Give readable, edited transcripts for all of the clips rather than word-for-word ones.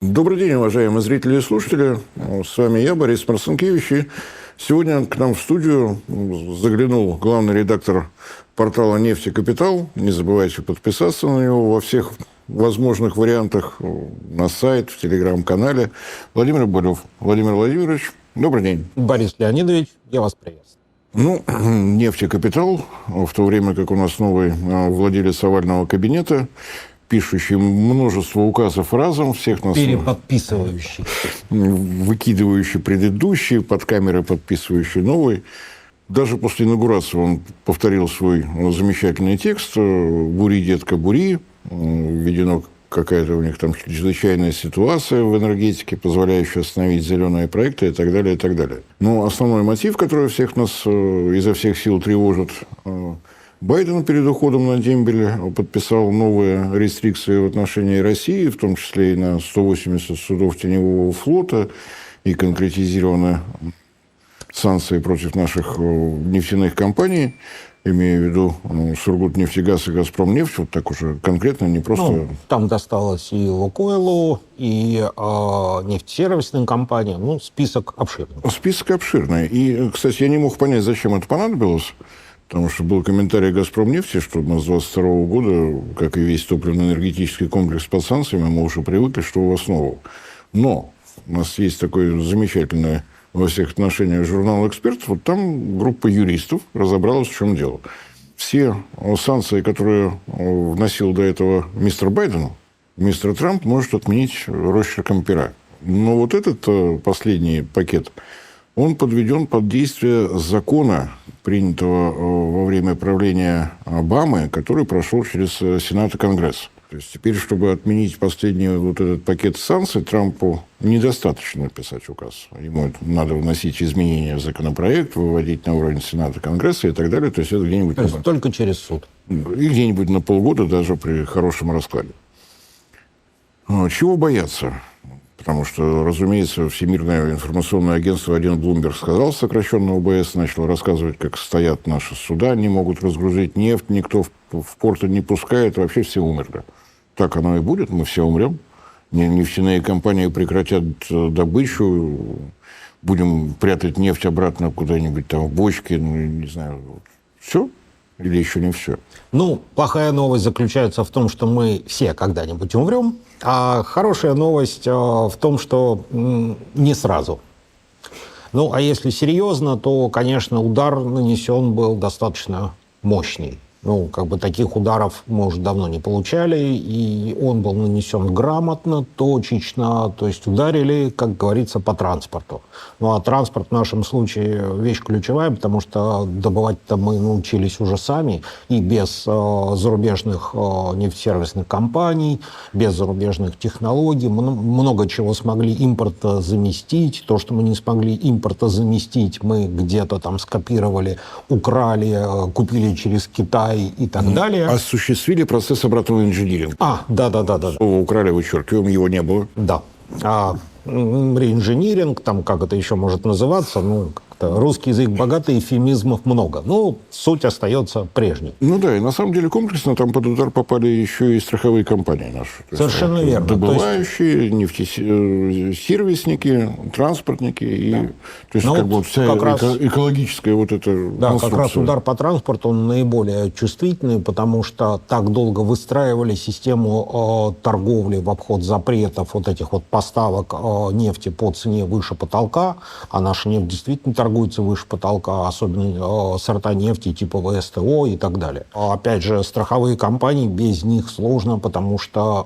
Добрый день, уважаемые зрители и слушатели. С вами я, Борис Марцинкевич. И сегодня к нам в студию заглянул главный редактор портала «Нефть и Капитал». Не забывайте подписаться на него во всех возможных вариантах на сайт, в телеграм-канале. Владимир Болев. Владимир Владимирович, добрый день. Борис Леонидович, я вас приветствую. «Нефть и Капитал», в то время как у нас новый владелец овального кабинета, пишущий множество указов разом, всех нас... Переподписывающий. Выкидывающий предыдущий, под камерой подписывающий новый. Даже после инаугурации он повторил свой замечательный текст «Бури, детка, бури». Введено какая-то у них там чрезвычайная ситуация в энергетике, позволяющая остановить зеленые проекты и так далее, и так далее. Но основной мотив, который всех нас изо всех сил тревожит, Байден перед уходом на дембель подписал новые рестрикции в отношении России, в том числе и на 180 судов теневого флота, и конкретизированы санкции против наших нефтяных компаний, имея в виду Сургутнефтегаз и Газпромнефть, вот так уже конкретно, не просто... Там досталось и Лукойлу, и нефтесервисным компаниям. Список обширный. Список обширный. И, кстати, я не мог понять, зачем это понадобилось. Потому что был комментарий «Газпромнефти», что мы с 2022 года, как и весь топливно-энергетический комплекс под санкциями, мы уже привыкли, что у вас нового. Но у нас есть такой замечательный во всех отношениях журнал «Эксперт». Вот там группа юристов разобралась, в чем дело. Все санкции, которые вносил до этого мистер Байден, мистер Трамп может отменить росчерком пера. Но вот этот последний пакет, он подведен под действие закона, принятого во время правления Обамы, который прошел через Сенат и Конгресс. То есть теперь, чтобы отменить последний вот этот пакет санкций, Трампу недостаточно написать указ. Ему надо вносить изменения в законопроект, выводить на уровень Сената и Конгресса и так далее. То есть это где-нибудь... То есть только через суд. И где-нибудь на полгода, даже при хорошем раскладе. Чего бояться? Потому что, разумеется, Всемирное информационное агентство один Bloomberg сказал, сокращенно ОБС, начал рассказывать, как стоят наши суда, не могут разгрузить нефть, никто в порты не пускает, вообще все умерли. Так оно и будет, мы все умрем. Нефтяные компании прекратят добычу, будем прятать нефть обратно куда-нибудь там в бочки, не знаю. Все? Или еще не все? Плохая новость заключается в том, что мы все когда-нибудь умрем, а хорошая новость в том, что не сразу. А если серьезно, то, конечно, удар нанесен был достаточно мощный. Таких ударов мы уже давно не получали, и он был нанесен грамотно, точечно, то есть ударили, как говорится, по транспорту. А транспорт в нашем случае вещь ключевая, потому что добывать-то мы научились уже сами, и без зарубежных нефтесервисных компаний, без зарубежных технологий, много чего смогли импорта заместить. То, что мы не смогли импорта заместить, мы где-то там скопировали, украли, купили через Китай, и так далее. Осуществили процесс обратного инжиниринга. Да. Слово украли, вычеркиваем, его не было. Да. Реинжиниринг, там как это еще может называться, русский язык богатый, эвфемизмов много. Суть остается прежней. И на самом деле комплексно там под удар попали еще и страховые компании наши. Совершенно верно. Добывающие, нефтесервисники, транспортники. Вся экологическая вот эта... Да, как раз удар по транспорту, он наиболее чувствительный, потому что так долго выстраивали систему торговли в обход запретов вот этих вот поставок нефти по цене выше потолка, а наша нефть действительно торгуется выше потолка, особенно сорта нефти типа ВСТО и так далее. Опять же, страховые компании, без них сложно, потому что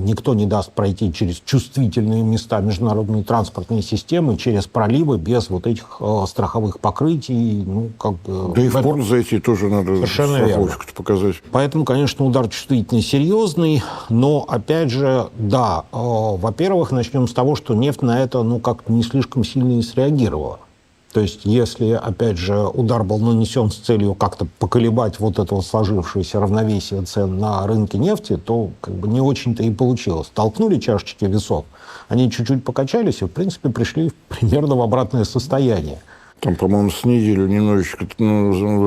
никто не даст пройти через чувствительные места международной транспортной системы, через проливы без вот этих страховых покрытий. Да и в порт зайти тоже надо страховочку показать. Поэтому, конечно, удар чувствительный, серьезный, но, опять же, да, во-первых, начнем с того, что нефть на это, как-то не слишком сильно и среагировала. То есть, если, опять же, удар был нанесен с целью как-то поколебать вот это сложившееся равновесие цен на рынке нефти, то не очень-то и получилось. Толкнули чашечки весов, они чуть-чуть покачались и, в принципе, пришли примерно в обратное состояние. Там, по-моему, с неделю немножечко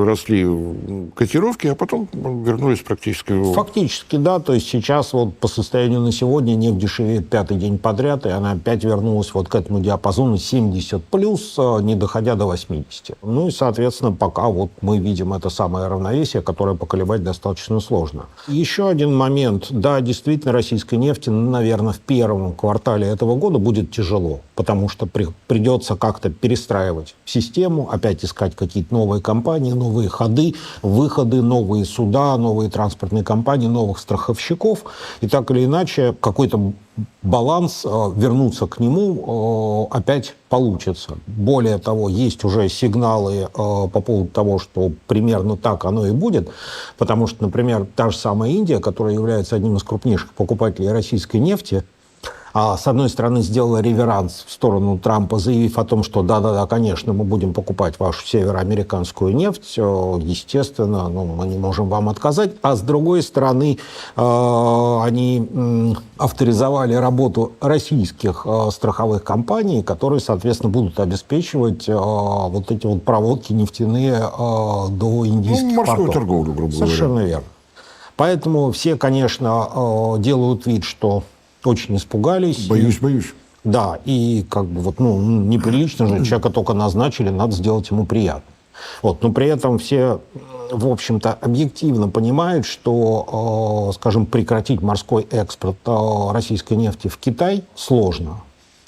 росли котировки, а потом вернулись практически... Фактически, да. То есть сейчас вот по состоянию на сегодня нефть дешевеет 5-й день подряд, и она опять вернулась вот к этому диапазону 70 плюс, не доходя до 80. Ну и, соответственно, пока вот мы видим это самое равновесие, которое поколебать достаточно сложно. Еще один момент. Да, действительно, российской нефти, наверное, в первом квартале этого года будет тяжело, потому что придется как-то перестраивать систему, опять искать какие-то новые компании, новые ходы, выходы, новые суда, новые транспортные компании, новых страховщиков. И так или иначе какой-то баланс, вернуться к нему опять получится. Более того, есть уже сигналы по поводу того, что примерно так оно и будет, потому что, например, та же самая Индия, которая является одним из крупнейших покупателей российской нефти, с одной стороны, сделала реверанс в сторону Трампа, заявив о том, что да-да-да, конечно, мы будем покупать вашу североамериканскую нефть, естественно, мы не можем вам отказать. А с другой стороны, они авторизовали работу российских страховых компаний, которые, соответственно, будут обеспечивать вот эти вот проводки нефтяные до индийских портов. Морскую торговлю, грубо говоря. Совершенно верно. Поэтому все, конечно, делают вид, что очень испугались. Боюсь. Да, и как бы вот, неприлично же, человека только назначили, надо сделать ему приятно. Вот, но при этом все, в общем-то, объективно понимают, что, скажем, прекратить морской экспорт российской нефти в Китай сложно,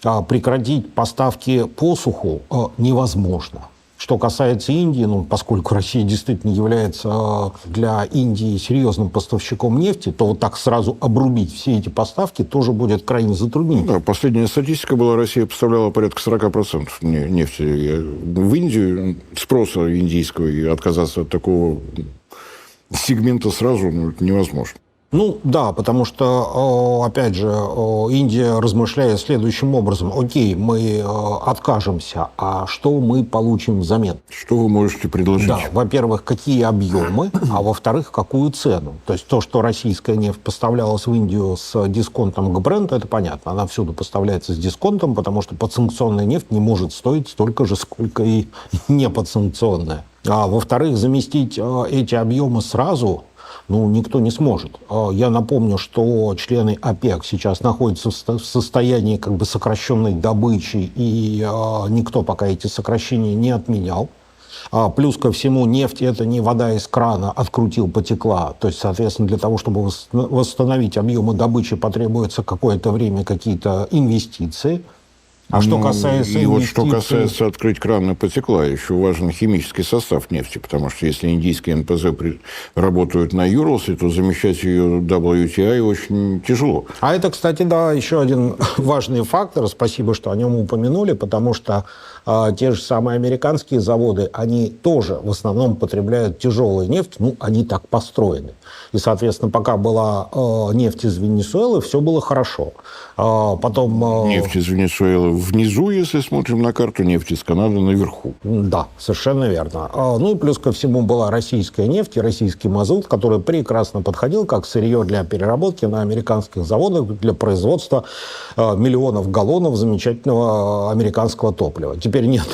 а прекратить поставки по суху невозможно. Что касается Индии, поскольку Россия действительно является для Индии серьезным поставщиком нефти, то вот так сразу обрубить все эти поставки тоже будет крайне затруднительно. Да, последняя статистика была, Россия поставляла порядка 40% нефти в Индию. Спроса индийского, и отказаться от такого сегмента сразу невозможно. Да, потому что, опять же, Индия размышляет следующим образом. Окей, мы откажемся, а что мы получим взамен? Что вы можете предложить? Да, во-первых, какие объемы, а во-вторых, какую цену? То есть то, что российская нефть поставлялась в Индию с дисконтом к бренду, это понятно. Она всюду поставляется с дисконтом, потому что подсанкционная нефть не может стоить столько же, сколько и неподсанкционная. А во-вторых, заместить эти объемы сразу никто не сможет. Я напомню, что члены ОПЕК сейчас находятся в состоянии как бы сокращенной добычи, и никто пока эти сокращения не отменял. Плюс ко всему, нефть – это не вода из крана, открутил, потекла. То есть, соответственно, для того, чтобы восстановить объемы добычи, потребуется какое-то время, какие-то инвестиции. А что касается что касается открыть кран и потекла, еще важен химический состав нефти, потому что если индийские НПЗ работают на Юралсе, то замещать ее WTI очень тяжело. А это, кстати, да, еще один важный фактор. Спасибо, что о нем упомянули, потому что те же самые американские заводы, они тоже в основном потребляют тяжелую нефть, они так построены. И, соответственно, пока была нефть из Венесуэлы, все было хорошо. Потом... Нефть из Венесуэлы внизу, если смотрим на карту, нефть из Канады наверху. Да, совершенно верно. И плюс ко всему была российская нефть и российский мазут, который прекрасно подходил как сырье для переработки на американских заводах для производства миллионов галлонов замечательного американского топлива. Теперь нет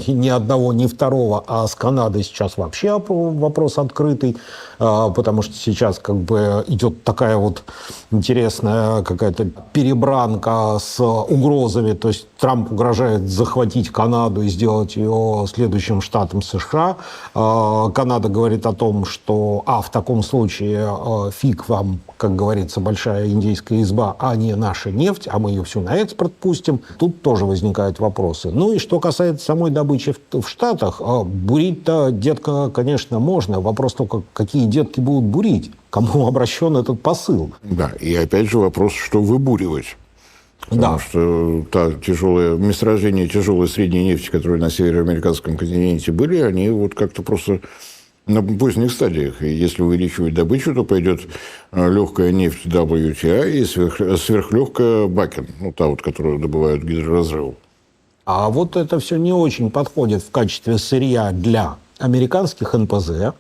ни одного, ни второго, а с Канадой сейчас вообще вопрос открытый, потому что сейчас как бы идет такая вот интересная какая-то перебранка с угрозами. То есть Трамп угрожает захватить Канаду и сделать ее следующим штатом США. Канада говорит о том, что в таком случае фиг вам, как говорится, большая индейская изба, а не наша нефть, а мы ее всю на экспорт пустим. Тут тоже возникают вопросы. И что касается самой добычи в Штатах, бурить-то, детка, конечно, можно. Вопрос только, какие детки будут бурить, кому обращен этот посыл. Да, и опять же вопрос, что выбуривать. Потому что месторождения тяжелой средней нефти, которые на североамериканском континенте были, они вот как-то просто на поздних стадиях. И если увеличивать добычу, то пойдет легкая нефть WTI и сверхлегкая Бакен, та вот, которую добывают гидроразрывом. А вот это все не очень подходит в качестве сырья для американских НПЗ,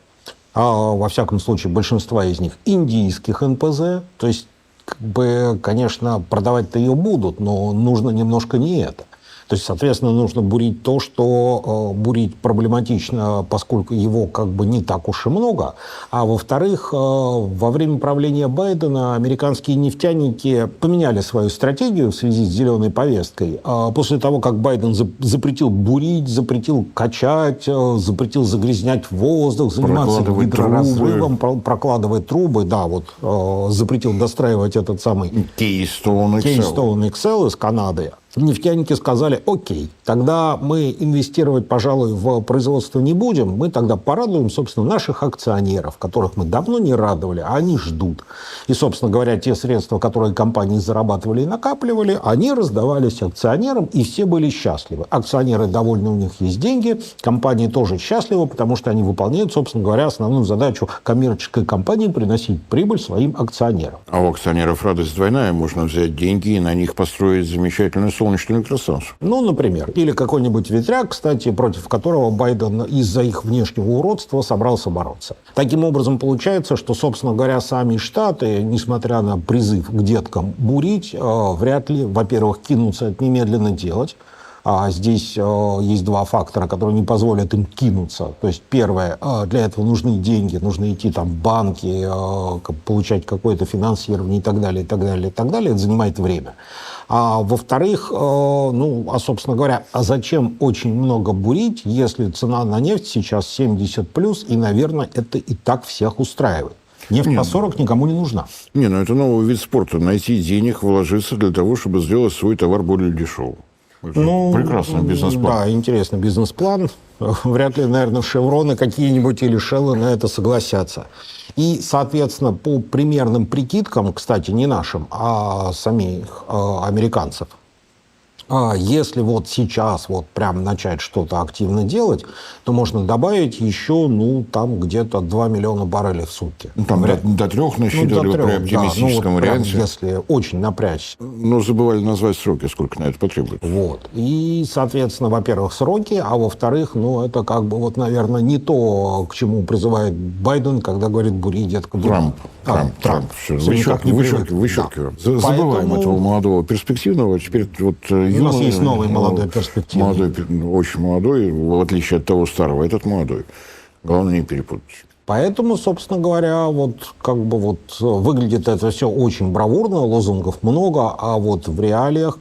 во всяком случае, большинства из них индийских НПЗ. То есть, конечно, продавать-то ее будут, но нужно немножко не это. То есть, соответственно, нужно бурить то, что бурить проблематично, поскольку его как бы не так уж и много. А во-вторых, во время правления Байдена американские нефтяники поменяли свою стратегию в связи с зеленой повесткой. После того, как Байден запретил бурить, запретил качать, запретил загрязнять воздух, заниматься гидроразрывом, прокладывать трубы, да, вот запретил достраивать этот самый Keystone XL из Канады. Нефтяники сказали: окей, тогда мы инвестировать, пожалуй, в производство не будем, мы тогда порадуем, собственно, наших акционеров, которых мы давно не радовали, а они ждут. И, собственно говоря, те средства, которые компании зарабатывали и накапливали, они раздавались акционерам, и все были счастливы. Акционеры довольны, у них есть деньги, компании тоже счастливы, потому что они выполняют, собственно говоря, основную задачу коммерческой компании — приносить прибыль своим акционерам. А у акционеров радость двойная. Можно взять деньги и на них построить замечательную солнечную электростанцию. Ну, например. Или какой-нибудь ветряк, кстати, против которого Байден из-за их внешнего уродства собрался бороться. Таким образом, получается, что, собственно говоря, сами Штаты, несмотря на призыв к деткам бурить, вряд ли, во-первых, кинутся это немедленно делать. А здесь есть два фактора, которые не позволят им кинуться. То есть, первое, для этого нужны деньги, нужно идти там в банки, получать какое-то финансирование и так далее, и так далее, и так далее. Это занимает время. А во-вторых, собственно говоря, а зачем очень много бурить, если цена на нефть сейчас 70+, и, наверное, это и так всех устраивает. Нефть по 40 никому не нужна. Это новый вид спорта. Найти денег, вложиться для того, чтобы сделать свой товар более дешевым. Прекрасный бизнес-план. Да, интересный бизнес-план. Вряд ли, наверное, Шевроны какие-нибудь или Шеллы на это согласятся. И, соответственно, по примерным прикидкам, кстати, не нашим, а самих американцев, если вот сейчас вот прям начать что-то активно делать, то можно добавить еще, там где-то 2 миллиона баррелей в сутки. Там до 3 насчитали при оптимистическом варианте. Если очень напрячься. Но забывали назвать сроки, сколько на это потребуется. Вот. И, соответственно, во-первых, сроки, а во-вторых, это как бы наверное, не то, к чему призывает Байден, когда говорит: бури, детка, бури. Трамп. Все. Вычеркиваем. Да. Забываем этого молодого перспективного. Теперь вот у нас есть новый молодой перспективный. Очень молодой, в отличие от того старого. Этот молодой. Главное, не перепутать. Поэтому, собственно говоря, выглядит это все очень бравурно, лозунгов много, а вот в реалиях,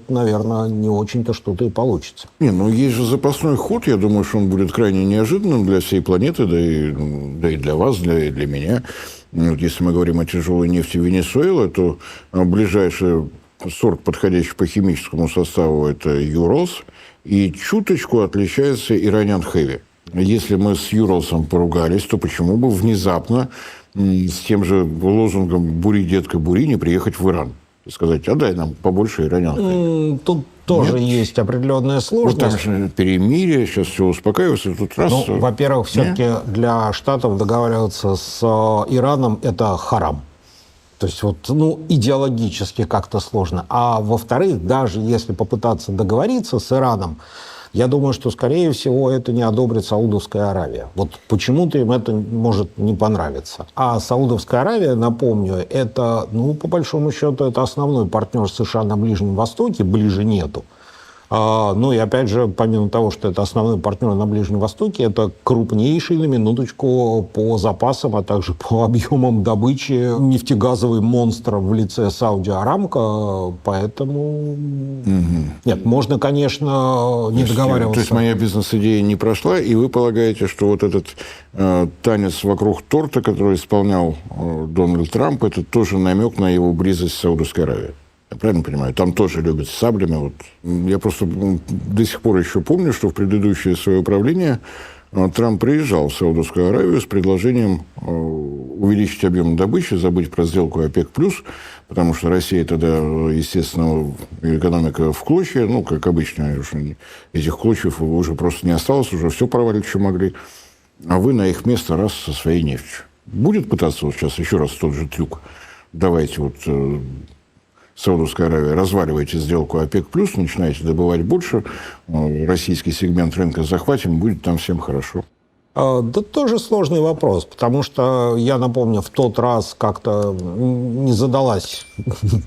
наверное, не очень-то что-то и получится. Есть же запасной ход. Я думаю, что он будет крайне неожиданным для всей планеты, да и для вас, для меня. Если мы говорим о тяжелой нефти Венесуэлы, то ближайший сорт, подходящий по химическому составу, это Юралс, и чуточку отличается Iranian Heavy. Если мы с Юралсом поругались, то почему бы внезапно с тем же лозунгом «Бури, детка, бури» не приехать в Иран и сказать: отдай нам побольше Iranian Heavy? Тут тоже есть определенная сложность. Вот там же перемирие, сейчас все успокаивается. Тут раз... во-первых, все-таки для Штатов договариваться с Ираном – это харам. То есть идеологически как-то сложно. А во-вторых, даже если попытаться договориться с Ираном, я думаю, что, скорее всего, это не одобрит Саудовская Аравия. Вот почему-то им это может не понравиться. А Саудовская Аравия, напомню, это, по большому счету, это основной партнер США на Ближнем Востоке, ближе нету. И опять же, помимо того, что это основной партнер на Ближнем Востоке, это крупнейший, на минуточку, по запасам, а также по объемам добычи нефтегазовый монстр в лице Сауди Арамко. Поэтому... Нет, можно, конечно, не договариваться. То есть моя бизнес-идея не прошла, и вы полагаете, что вот этот танец вокруг торта, который исполнял Дональд Трамп, это тоже намек на его близость с Саудовской Аравией? Я правильно понимаю? Там тоже любят с саблями. Я просто до сих пор еще помню, что в предыдущее свое правление Трамп приезжал в Саудовскую Аравию с предложением увеличить объем добычи, забыть про сделку ОПЕК+, потому что Россия тогда, естественно, экономика в клочья, как обычно, этих клочьев уже просто не осталось, уже все провалить, что могли. А вы на их место раз со своей нефтью. Будет пытаться сейчас еще раз тот же трюк? Давайте Саудовская Аравия, разваливайте сделку ОПЕК+, начинаете добывать больше, российский сегмент рынка захватим, будет там всем хорошо. Да тоже сложный вопрос, потому что, я напомню, в тот раз как-то не задалась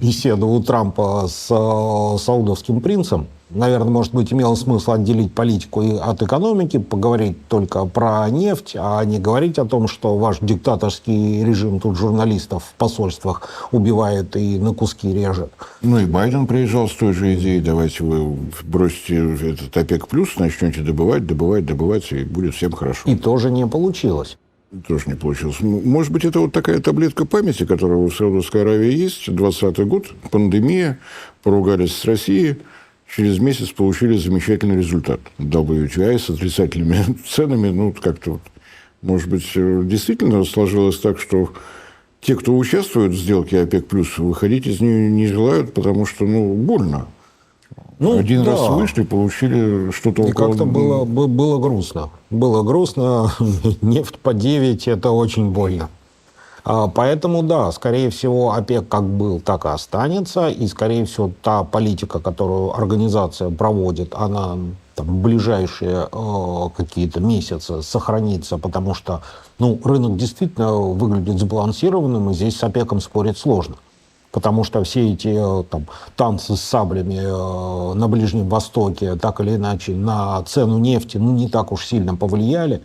беседа у Трампа с саудовским принцем. наверное, может быть, имело смысл отделить политику от экономики, поговорить только про нефть, а не говорить о том, что ваш диктаторский режим тут журналистов в посольствах убивает и на куски режет. Ну и Байден приезжал с той же идеей: давайте вы бросите этот ОПЕК+, начнете добывать, и будет всем хорошо. И тоже не получилось. Тоже не получилось. Может быть, это вот такая таблетка памяти, которая у Саудовской Аравии есть. 2020 год, пандемия, поругались с Россией, через месяц получили замечательный результат. WTI с отрицательными ценами. Ну, как-то вот, может быть, действительно сложилось так, что те, кто участвует в сделке ОПЕК+, выходить из нее не желают, потому что, больно. Ну, Один да. раз вышли, получили что-то И около... как-то было грустно. Было грустно. Нефть по 9 – это очень больно. Поэтому, да, скорее всего, ОПЕК как был, так и останется. И, скорее всего, та политика, которую организация проводит, она там, в ближайшие какие-то месяцы сохранится, потому что рынок действительно выглядит сбалансированным, и здесь с ОПЕКом спорить сложно. Потому что все эти танцы с саблями на Ближнем Востоке так или иначе на цену нефти не так уж сильно повлияли.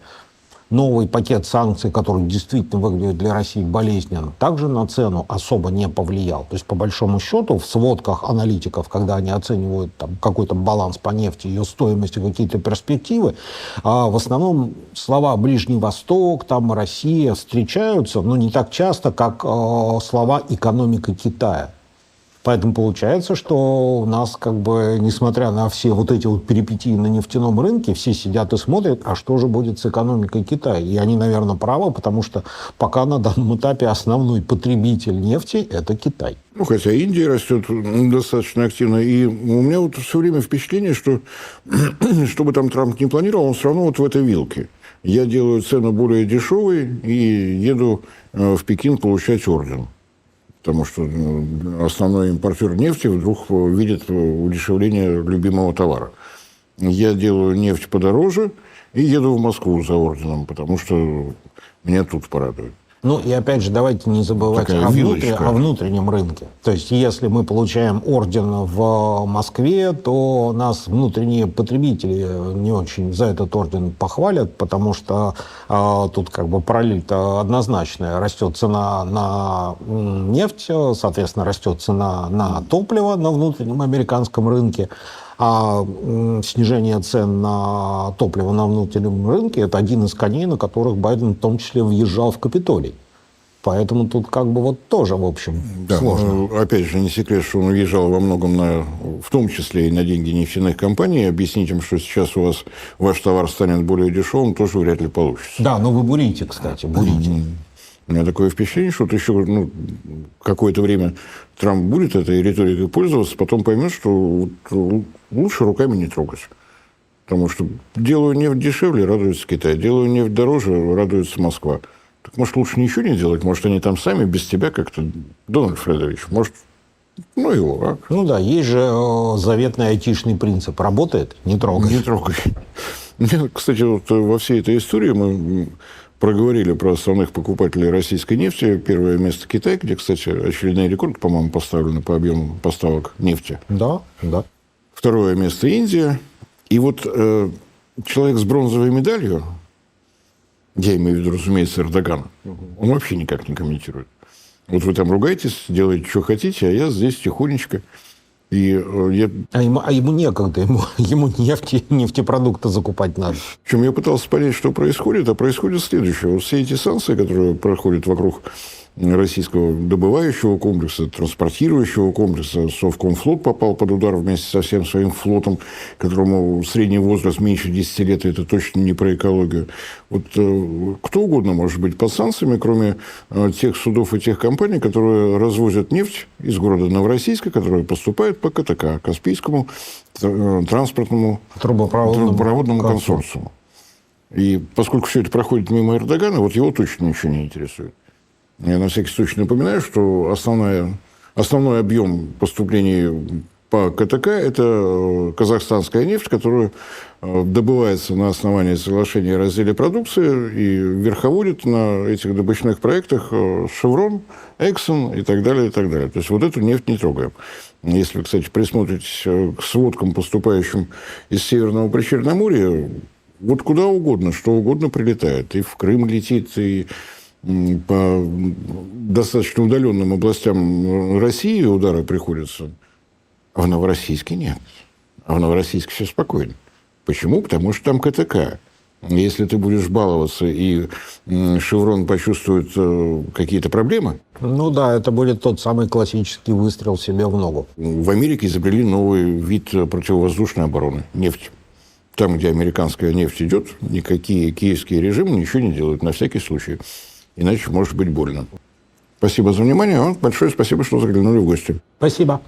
Новый пакет санкций, который действительно выглядит для России болезненно, также на цену особо не повлиял. То есть, по большому счету, в сводках аналитиков, когда они оценивают какой-то баланс по нефти, ее стоимость и какие-то перспективы, в основном слова «Ближний Восток», «Россия» встречаются, но не так часто, как слова «экономика Китая». Поэтому получается, что у нас, несмотря на все вот эти вот перипетии на нефтяном рынке, все сидят и смотрят, а что же будет с экономикой Китая. И они, наверное, правы, потому что пока на данном этапе основной потребитель нефти – это Китай. Хотя Индия растет достаточно активно. И у меня вот все время впечатление, что бы там Трамп не планировал, он все равно вот в этой вилке. Я делаю цену более дешевой и еду в Пекин получать орден. Потому что основной импортер нефти вдруг видит удешевление любимого товара. Я делаю нефть подороже и еду в Москву за орденом, потому что меня тут порадует. И опять же, давайте не забывать о внутреннем рынке. То есть, если мы получаем орден в Москве, то нас внутренние потребители не очень за этот орден похвалят, потому что тут параллель-то однозначная. Растет цена на нефть, соответственно, растет цена на топливо на внутреннем американском рынке. А снижение цен на топливо на внутреннем рынке – это один из коней, на которых Байден в том числе въезжал в Капитолий. Поэтому тут тоже, в общем, сложно. Опять же, не секрет, что он въезжал во многом в том числе и на деньги нефтяных компаний. Объяснить им, что сейчас у вас ваш товар станет более дешевым, тоже вряд ли получится. Да, но вы бурите, кстати, бурите. У меня такое впечатление, что еще какое-то время Трамп будет этой риторикой пользоваться, потом поймет, что лучше руками не трогать. Потому что делаю нефть дешевле, радуется Китай. Делаю нефть дороже, радуется Москва. Так может, лучше ничего не делать? Может, они там сами без тебя как-то... Дональд Фредович, может, его, а? Да, есть же заветный айтишный принцип. Работает – не трогай. Не трогай. Кстати, во всей этой истории мы проговорили про основных покупателей российской нефти. Первое место Китай, где, кстати, очередной рекорд, по-моему, поставлен по объему поставок нефти. Да. Второе место Индия. И вот человек с бронзовой медалью, я имею в виду, разумеется, Эрдогана, он вообще никак не комментирует. Вот вы там ругаетесь, делаете, что хотите, а я здесь тихонечко. А ему некогда, ему нефтепродукты закупать надо. Причем я пытался понять, что происходит, а происходит следующее. Вот все эти санкции, которые проходят вокруг российского добывающего комплекса, транспортирующего комплекса, Совкомфлот попал под удар вместе со всем своим флотом, которому средний возраст меньше 10 лет, и это точно не про экологию. Вот кто угодно может быть под санкциями, кроме тех судов и тех компаний, которые развозят нефть из города Новороссийска, которая поступает по КТК, Каспийскому транспортному трубопроводному консорциуму. И поскольку все это проходит мимо Эрдогана, вот его точно ничего не интересует. Я на всякий случай напоминаю, что основной объем поступлений по КТК – это казахстанская нефть, которая добывается на основании соглашения о разделе продукции и верховодит на этих добычных проектах Chevron, Exxon и так далее, и так далее. То есть вот эту нефть не трогаем. Если вы, кстати, присмотритесь к сводкам, поступающим из Северного Причерноморья, вот куда угодно, что угодно прилетает. И в Крым летит, и по достаточно удаленным областям России удары приходятся. А в Новороссийске нет. А в Новороссийске все спокойно. Почему? Потому что там КТК. Если ты будешь баловаться, и «Шеврон» почувствует какие-то проблемы... Ну да, это будет тот самый классический выстрел себе в ногу. В Америке изобрели новый вид противовоздушной обороны – нефть. Там, где американская нефть идет, никакие киевские режимы ничего не делают, на всякий случай. Иначе может быть больно. Спасибо за внимание. Вам большое спасибо, что заглянули в гости. Спасибо.